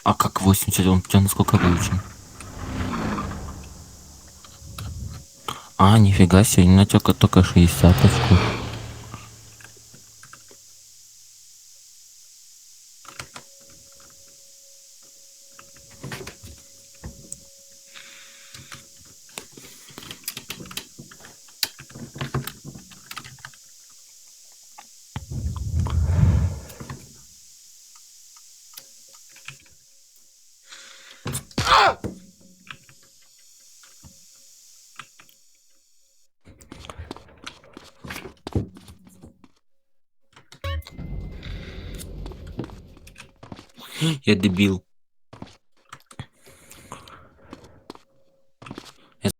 А как 80? Он у тебя насколько выучен? А, нифига себе, у меня только 60-очку. Я дебил.